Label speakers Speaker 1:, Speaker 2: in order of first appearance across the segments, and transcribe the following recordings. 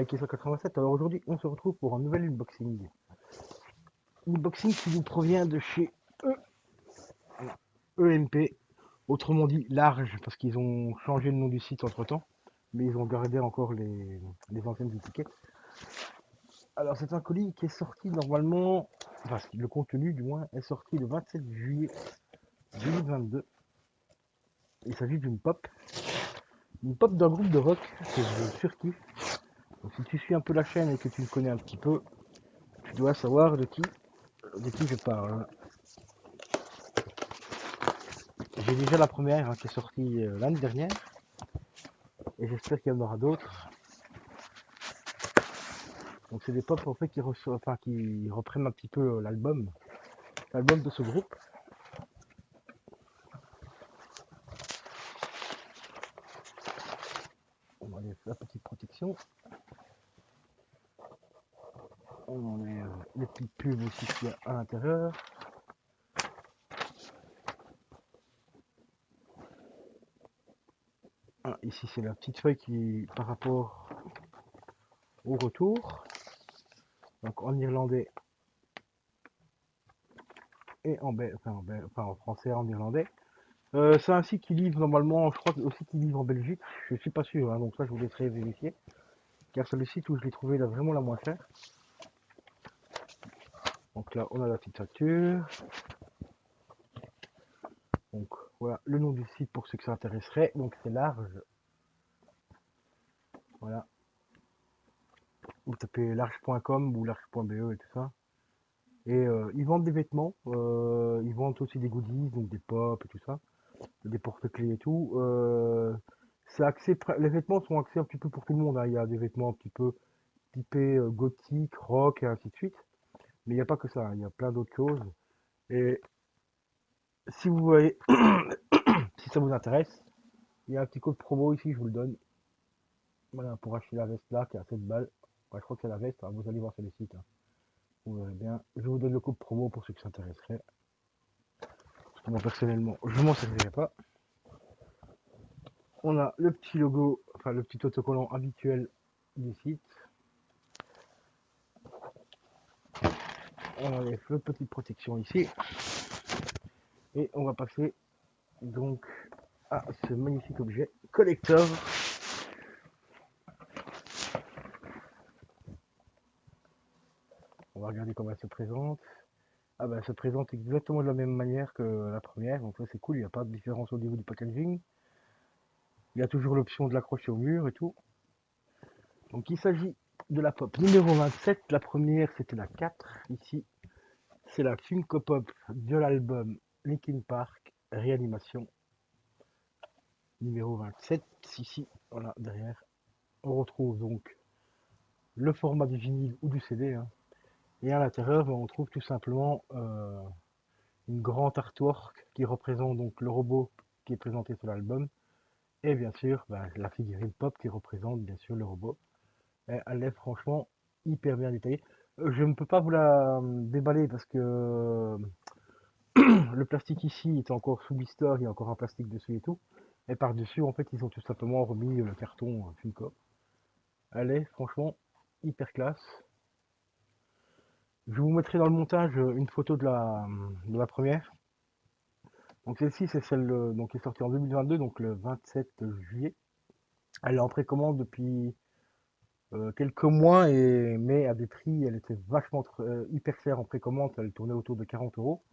Speaker 1: Bike 187. Alors aujourd'hui, on se retrouve pour un nouvel unboxing. Unboxing qui nous provient de chez EMP, autrement dit Large, parce qu'ils ont changé le nom du site entre temps, mais ils ont gardé encore les anciennes étiquettes. Alors c'est un colis qui est sorti normalement, enfin le contenu du moins, est sorti le 27 juillet 2022. Il s'agit d'une pop d'un groupe de rock que je surkiffe. Donc si tu suis un peu la chaîne et que tu le connais un petit peu, tu dois savoir de qui je parle. J'ai déjà la première qui est sortie l'année dernière et j'espère qu'il y en aura d'autres. Donc c'est des pop en fait qui reprennent un petit peu l'album de ce groupe. On enlève la petite protection. On enlève les petites pubs aussi qu'il y a à l'intérieur. Ah, ici c'est la petite feuille qui par rapport au retour. Donc en irlandais et en français et en irlandais. C'est un site qui livre normalement, je crois aussi qu'il livre en Belgique. Je suis pas sûr, donc ça je vous laisserai vérifier. Car c'est le site où je l'ai trouvé là vraiment la moins chère. Donc là on a la petite facture. Donc voilà le nom du site pour ceux que ça intéresserait. Donc c'est Large. Voilà. Vous tapez large.com ou large.be et tout ça. Et ils vendent des vêtements. Ils vendent aussi des goodies, donc des pop et tout ça. Des porte-clés et tout. Les vêtements sont axés un petit peu pour tout le monde, hein. Il y a des vêtements un petit peu typés gothique, rock et ainsi de suite. Mais il n'y a pas que ça, hein. Il y a plein d'autres choses. Et si vous voyez, si ça vous intéresse, il y a un petit code promo ici, je vous le donne. Voilà, pour acheter la veste là, qui est à 7 balles. Ouais, je crois que c'est la veste, hein. Vous allez voir sur le site, hein. Vous verrez bien. Je vous donne le code promo pour ceux qui s'intéresseraient. Moi personnellement, je m'en servirai pas. On a le petit logo, enfin le petit autocollant habituel du site. On enlève le petite protection ici. Et on va passer donc à ce magnifique objet collector. On va regarder comment elle se présente. Ah bah elle se présente exactement de la même manière que la première, donc ça c'est cool, il n'y a pas de différence au niveau du packaging. Il y a toujours l'option de l'accrocher au mur et tout. Donc il s'agit de la pop numéro 27, la première c'était la 4, ici c'est la Funko Pop de l'album Linkin Park Réanimation numéro 27. Ici, voilà, derrière, on retrouve donc le format du vinyle ou du CD, hein. Et à l'intérieur, on trouve tout simplement une grande artwork qui représente donc le robot qui est présenté sur l'album. Et bien sûr, la figurine pop qui représente bien sûr le robot. Et elle est franchement hyper bien détaillée. Je ne peux pas vous la déballer parce que le plastique ici est encore sous blister, il y a encore un plastique dessus et tout. Et par-dessus, en fait, ils ont tout simplement remis le carton Funko. Elle est franchement hyper classe. Je vous mettrai dans le montage une photo de la première. Donc celle-ci, c'est celle donc, qui est sortie en 2022, donc le 27 juillet. Elle est en précommande depuis quelques mois, mais à des prix, elle était vachement hyper chère en précommande. Elle tournait autour de 40 euros.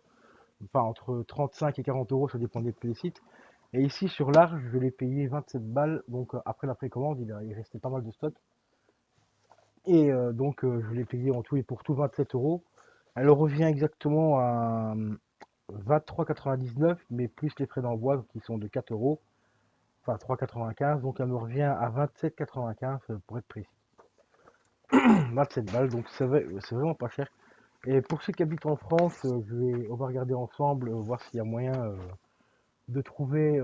Speaker 1: Enfin, entre 35 et 40 euros, ça dépendait de tous les sites. Et ici, sur Large, je l'ai payé 27 balles. Donc, après la précommande, il restait pas mal de stock. Et donc, je l'ai payé en tout et pour tout 27 euros. Elle revient exactement à 23,99, mais plus les frais d'envoi qui sont de 4 euros. Enfin, 3,95. Donc, elle me revient à 27,95 pour être précis. 27 balles, donc c'est vraiment pas cher. Et pour ceux qui habitent en France, on va regarder ensemble, voir s'il y a moyen de trouver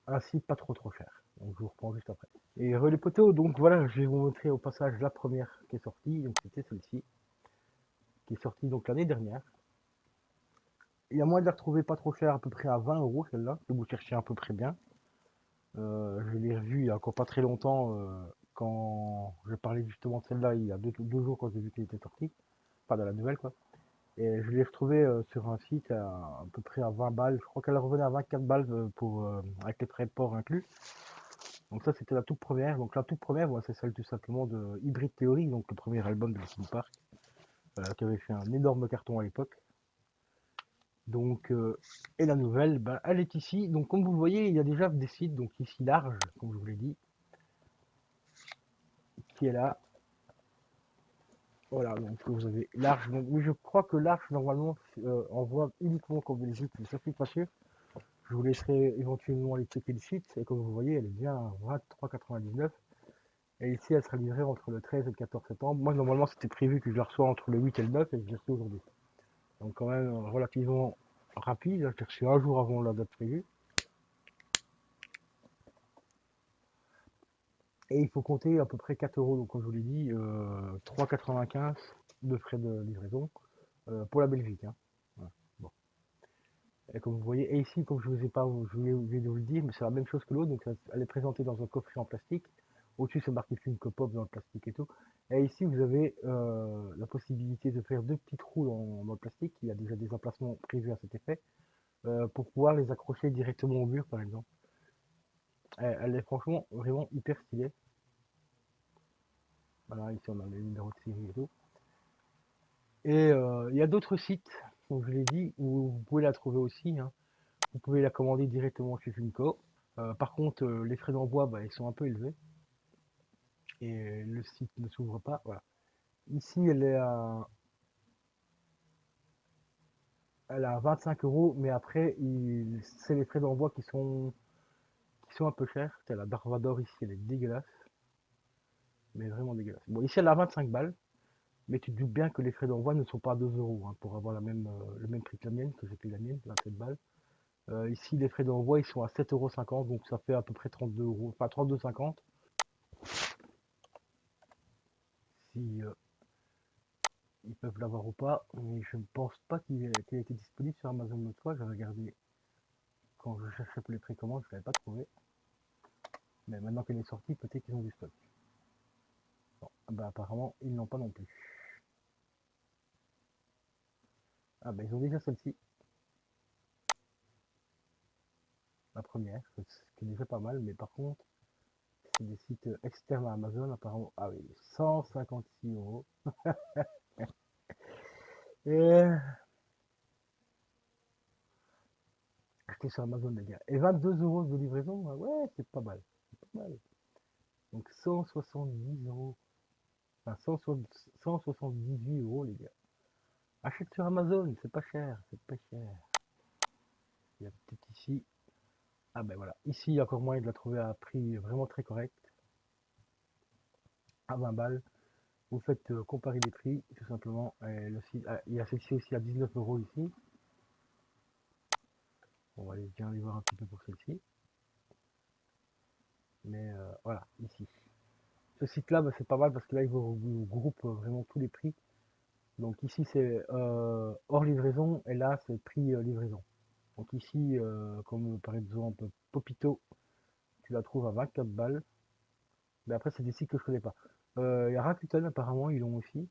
Speaker 1: un site pas trop cher. Donc je vous reprends juste après. Et les poteaux, donc voilà, je vais vous montrer au passage la première qui est sortie, donc c'était celle-ci, qui est sortie donc l'année dernière. Il y a moyen de la retrouver pas trop cher, à peu près à 20 euros celle-là, si vous cherchez à peu près bien. Je l'ai revue il y a encore pas très longtemps, quand je parlais justement de celle-là il y a deux jours quand j'ai vu qu'elle était sortie, enfin de la nouvelle quoi. Et je l'ai retrouvée sur un site à peu près à 20 balles. Je crois qu'elle revenait à 24 balles avec les frais de port inclus. Donc ça c'était la toute première. Donc la toute première, voilà, c'est celle tout simplement de Hybrid Theory, donc le premier album de Linkin Park, qui avait fait un énorme carton à l'époque. Donc et la nouvelle, ben, elle est ici. Donc comme vous le voyez, il y a déjà des sites, donc ici large, comme je vous l'ai dit, qui est là. Voilà, donc vous avez large. Donc, oui, je crois que large normalement envoie uniquement qu'en Belgique, mais ça je suis pas sûr. Je vous laisserai éventuellement aller checker le site. Et comme vous voyez, elle est bien à 23,99. Et ici, elle sera livrée entre le 13 et le 14 septembre. Moi, normalement, c'était prévu que je la reçois entre le 8 et le 9 et je l'ai reçu aujourd'hui. Donc, quand même, relativement rapide. J'ai reçu un jour avant la date prévue. Et il faut compter à peu près 4 euros. Donc, comme je vous l'ai dit, 3,95 de frais de livraison pour la Belgique. Hein. Voilà. Bon. Et comme vous voyez, et ici, comme je vous ai pas, je vais vous le dire, mais c'est la même chose que l'autre. Donc, elle est présentée dans un coffret en plastique. Au-dessus, c'est marqué Funko Pop dans le plastique et tout. Et ici, vous avez la possibilité de faire deux petits trous dans le plastique. Il y a déjà des emplacements prévus à cet effet pour pouvoir les accrocher directement au mur, par exemple. Elle est franchement vraiment hyper stylée. Voilà, ici, on a les numéros de série et tout. Et il y a d'autres sites, comme je l'ai dit, où vous pouvez la trouver aussi. Hein. Vous pouvez la commander directement chez Funko. Par contre, les frais d'envoi, bah, ils sont un peu élevés. Et le site ne s'ouvre pas. Voilà. Ici, elle est à 25 euros, mais après, c'est les frais d'envoi qui sont un peu chers. C'est la Darvador ici, elle est dégueulasse, mais vraiment dégueulasse. Bon, ici, elle est à 25 balles, mais tu te doutes bien que les frais d'envoi ne sont pas à 2 euros hein, pour avoir le même prix que la mienne, que j'ai payé la mienne, 27 balles. Ici, les frais d'envoi, ils sont à 7,50 €, donc ça fait à peu près 32 euros, enfin 32,50 si ils peuvent l'avoir ou pas, mais je ne pense pas qu'il ait été disponible sur Amazon l'autre fois. J'ai regardé quand je cherchais pour les précommandes, je ne l'avais pas trouvé. Mais maintenant qu'elle est sortie, peut-être qu'ils ont du stock. Bon, bah apparemment, ils n'ont pas non plus. Ah bah ils ont déjà celle-ci, la première, ce qui est déjà pas mal, mais par contre, c'est des sites externes à Amazon, apparemment. Ah oui, 156 euros. Et acheté sur Amazon, les gars. Et 22 euros de livraison, ah ouais, c'est pas mal. C'est pas mal. Donc 170 euros. Enfin, 178 euros, les gars. Achète sur Amazon, c'est pas cher, c'est pas cher. Il y a peut-être ici. Ah ben voilà. Ici, il y a encore moyen de la trouver à un prix vraiment très correct. À 20 balles. Vous faites comparer les prix, tout simplement. Il y a celle-ci aussi à 19 euros ici. On va bien aller voir un petit peu pour celle-ci. Mais voilà, ici. Ce site-là, bah, c'est pas mal parce que là, il vous groupe vraiment tous les prix. Donc ici, c'est hors livraison et là, c'est prix livraison. Donc ici, comme par exemple Popito, tu la trouves à 24 balles. Mais après, c'est des sites que je connais pas. Il y a Rakuten, apparemment, ils l'ont aussi.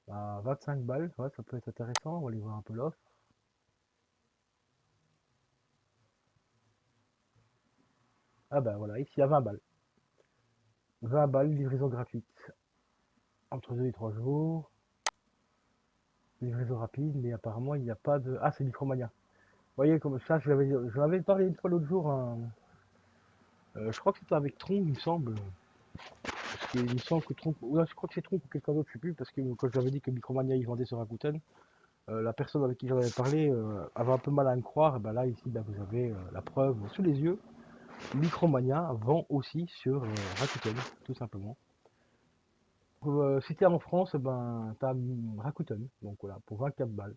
Speaker 1: À 25 balles, ouais, ça peut être intéressant. On va aller voir un peu l'offre. Ah bah voilà, ici à 20 balles. 20 balles, livraison gratuite. Entre 2 et 3 jours. Livraison rapide, mais apparemment il n'y a pas de. Ah, c'est Micromania. Vous voyez, comme ça, je l'avais parlé une fois l'autre jour. Hein. Je crois que c'était avec Tron, il me semble. Parce qu'il me semble que Tron. Ouais, je crois que c'est Tron ou quelqu'un d'autre, je sais plus. Parce que quand j'avais dit que Micromania il vendait sur Rakuten, la personne avec qui j'en avais parlé avait un peu mal à me croire. Et ben là, ici, ben, vous avez la preuve sous les yeux. Micromania vend aussi sur Rakuten, tout simplement. Si t'es en France, eh ben, t'as Rakuten, donc voilà, pour 24 balles.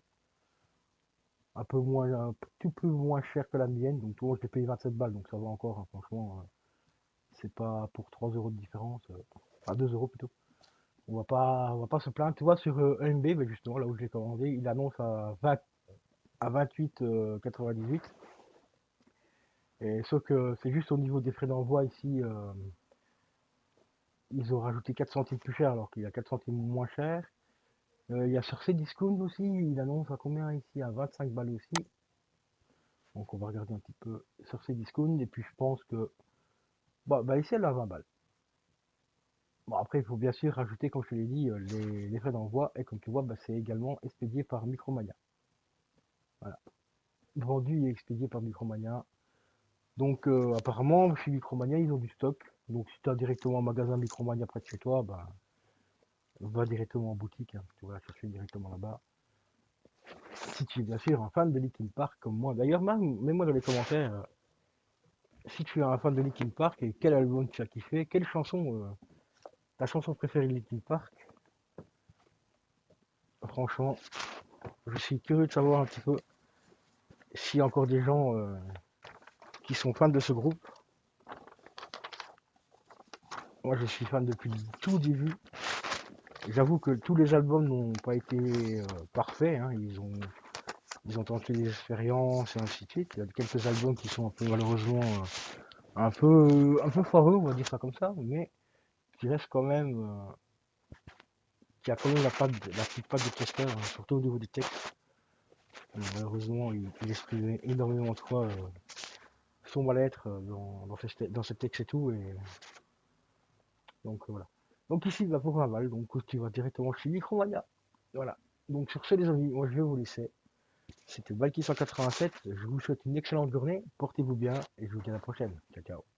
Speaker 1: Un peu moins, un tout peu moins cher que la mienne, donc tout le monde je l'ai payé 27 balles, donc ça va encore, hein, franchement, c'est pas pour 3 euros de différence, enfin 2 euros plutôt. On va pas se plaindre. Tu vois, sur EMB, ben justement, là où je l'ai commandé, il annonce à 20, à 28,98. Et sauf que c'est juste au niveau des frais d'envoi ici, ils ont rajouté 4 centimes plus cher alors qu'il y a 4 centimes moins cher. Il y a sur Cdiscount aussi, il annonce à combien ici? À 25 balles aussi. Donc on va regarder un petit peu sur Cdiscount. Et puis je pense que bah ici elle a 20 balles. Bon après il faut bien sûr rajouter, comme je te l'ai dit, les frais d'envoi. Et comme tu vois, bah, c'est également expédié par Micromania. Voilà. Vendu et expédié par Micromania. Donc apparemment chez Micromania ils ont du stock. Donc si tu as directement un magasin Micromania près de chez toi, bah va directement en boutique, hein. Tu vas la chercher directement là-bas. Si tu es bien sûr un fan de Linkin Park comme moi. D'ailleurs, même, mets-moi dans les commentaires si tu es un fan de Linkin Park et quel album tu as kiffé, quelle chanson, ta chanson préférée de Linkin Park. Franchement, je suis curieux de savoir un petit peu s'il y a encore des gens qui sont fans de ce groupe. Moi, je suis fan depuis le tout début. J'avoue que tous les albums n'ont pas été parfaits, hein. Ils ont tenté des expériences et ainsi de suite. Il y a quelques albums qui sont un peu malheureusement un peu foireux, on va dire ça comme ça, mais qui reste quand même, qui a quand même la petite patte de Chester, hein, surtout au niveau des textes. Malheureusement, il exprimait énormément de fois son mal-être dans ses textes et tout, et donc voilà. Donc ici, bah, pour Laval, donc tu vas directement chez Micromania. Voilà. Donc sur ce, les amis, moi je vais vous laisser. C'était Balki 187. Je vous souhaite une excellente journée. Portez-vous bien et je vous dis à la prochaine. Ciao, ciao.